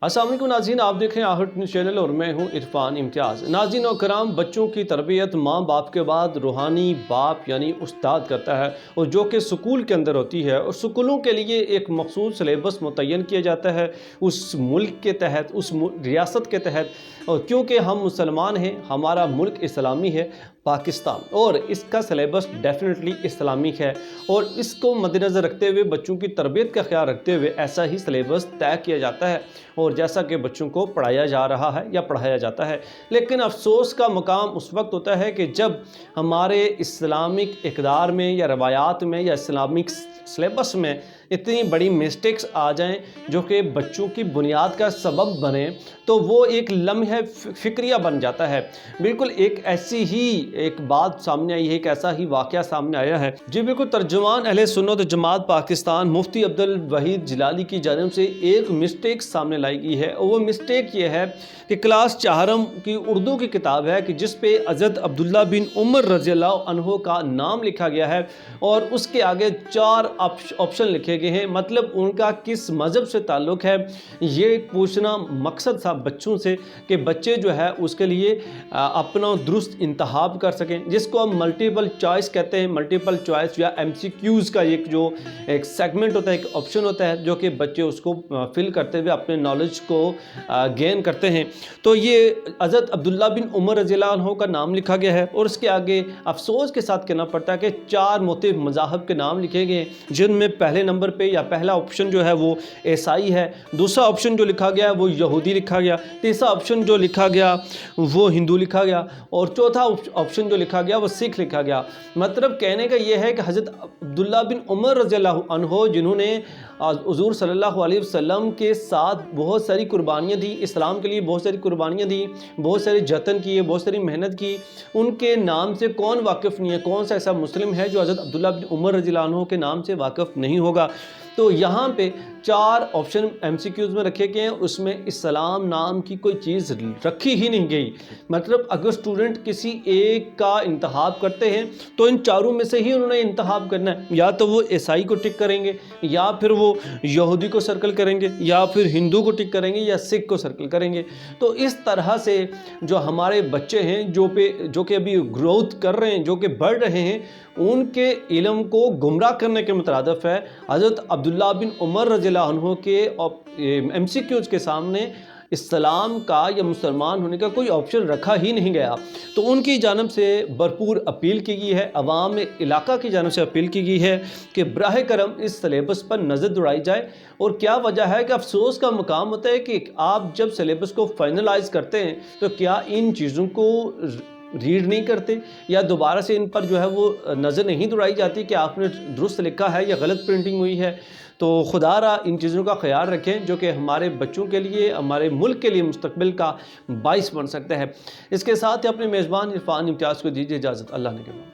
अस्सलाम वालेकुम नाज़रीन, आप देख रहे हैं आहट न्यूज़ चैनल और मैं हूं इरफान इम्तियाज़। नाज़रीन और कराम, बच्चों की तरबियत माँ बाप के बाद रूहानी बाप यानी उस्ताद करता है, और जो कि स्कूल के अंदर होती है। और स्कूलों के लिए एक मखसूस सिलेबस मुतय्यन किया जाता है उस मुल्क के तहत, उस रियासत के तहत। और क्योंकि हम मुसलमान हैं, हमारा मुल्क इस्लामी है पाकिस्तान, और इसका सिलेबस डेफिनेटली इस्लामिक है। और इसको मद्देनज़र रखते हुए, बच्चों की तरबियत का ख्याल रखते हुए ऐसा ही सिलेबस तय किया जाता है, और जैसा कि बच्चों को पढ़ाया जा रहा है या पढ़ाया जाता है। लेकिन अफसोस का मकाम उस वक्त होता है कि जब हमारे इस्लामिक इक़दार में या रवायात में या इस्लामिक सिलेबस में इतनी बड़ी मिस्टेक्स आ जाएं जो कि बच्चों की बुनियाद का सबब बने, तो वो एक लम्हे फ़िक्रिया बन जाता है। बिल्कुल एक ऐसी ही एक बात सामने आई है, एक ऐसा ही वाक़या सामने आया है। जी बिल्कुल, तर्जुमान अहले सुन्नत जमात पाकिस्तान मुफ्ती अब्दुल वहीद जिलाली की जानिब से एक मिस्टेक सामने लाई गई है, और वो मिस्टेक ये है कि क्लास 4 की उर्दू की किताब है कि जिस पे हज़रत अब्दुल्ला बिन उमर रज़ियल्लाहु अन्हु का नाम लिखा गया है, और उसके आगे 4 ऑप्शन लिखे गए हैं। मतलब उनका किस मज़हब से ताल्लुक़ है, ये पूछना मकसद था बच्चों से कि बच्चे जो है उसके लिए अपना दुरुस्त इंतखाब कर सकें, जिसको हम मल्टीपल चॉइस कहते हैं। मल्टीपल चॉइस या MCQs का एक सेगमेंट होता है, एक ऑप्शन होता है, जो कि बच्चे उसको फिल करते हुए अपने नॉलेज को गेन करते हैं। तो ये हज़रत अब्दुल्ला बिन उमर रज़ियल्लाहु अन्हु का नाम लिखा गया है, और उसके आगे अफसोस के साथ कहना पड़ता है कि 4 मुख्तलिफ मज़ाहब के नाम लिखे गए, जिनमें पहले नंबर पे या पहला ऑप्शन जो है वो ईसाई है, दूसरा ऑप्शन जो लिखा गया है वो यहूदी लिखा गया, तीसरा ऑप्शन जो लिखा गया वो हिंदू लिखा गया, और चौथा ऑप्शन जो लिखा गया वो सिख लिखा गया। मतलब कहने का ये है कि हज़रत अब्दुल्ला बिन उमर रज़ियल्लाहु अन्हु, जिन्होंने हुज़ूर सल्लल्लाहु अलैहि वसल्लम के साथ बहुत सारी कुर्बानियाँ दी, इस्लाम के लिए बहुत सारी कुर्बानियाँ दी, बहुत सारे जतन किए, बहुत सारी मेहनत की, उनके नाम से कौन वाकिफ़ नहीं है? कौन सा ऐसा मुस्लिम है जो हज़रत अब्दुल्ला बिन उमर रज़ियल्लाहु अन्हु के नाम से वाकिफ़ नहीं होगा? तो यहाँ पे 4 ऑप्शन MCQs में रखे गए हैं, उसमें इस्लाम नाम की कोई चीज़ रखी ही नहीं गई। मतलब अगर स्टूडेंट किसी एक का इंतखाब करते हैं तो इन चारों में से ही उन्होंने इंतखाब करना है। या तो वो ईसाई को टिक करेंगे, या फिर वो यहूदी को सर्कल करेंगे, या फिर हिंदू को टिक करेंगे, या सिख को सर्कल करेंगे। तो इस तरह से जो हमारे बच्चे हैं, जो कि अभी ग्रोथ कर रहे हैं, जो कि बढ़ रहे हैं, उनके इल्म को गुमराह करने के मुतरादिफ है हज़रत अब्दुल्ला बिन उमर रज़ियल्लाहु अन्हु के MCQs के सामने इस्लाम का या मुसलमान होने का कोई ऑप्शन रखा ही नहीं गया। तो उनकी जानिब से भरपूर अपील की गई है, अवाम इलाका की जानिब से अपील की गई है कि बराह करम इस सिलेबस पर नज़र दौड़ाई जाए। और क्या वजह है कि अफसोस का मुकाम होता है कि आप जब सिलेबस को फाइनलाइज करते हैं तो क्या इन चीज़ों को रीड नहीं करते, या दोबारा से इन पर जो है वो नज़र नहीं दौड़ाई जाती कि आपने दुरुस्त लिखा है या गलत प्रिंटिंग हुई है। तो खुदारा इन चीज़ों का ख्याल रखें जो कि हमारे बच्चों के लिए, हमारे मुल्क के लिए मुस्तकबिल का बाइस बन सकता है। इसके साथ ही अपने मेज़बान इरफान इम्तियाज़ को दीजिए इजाज़त। अल्लाह ने के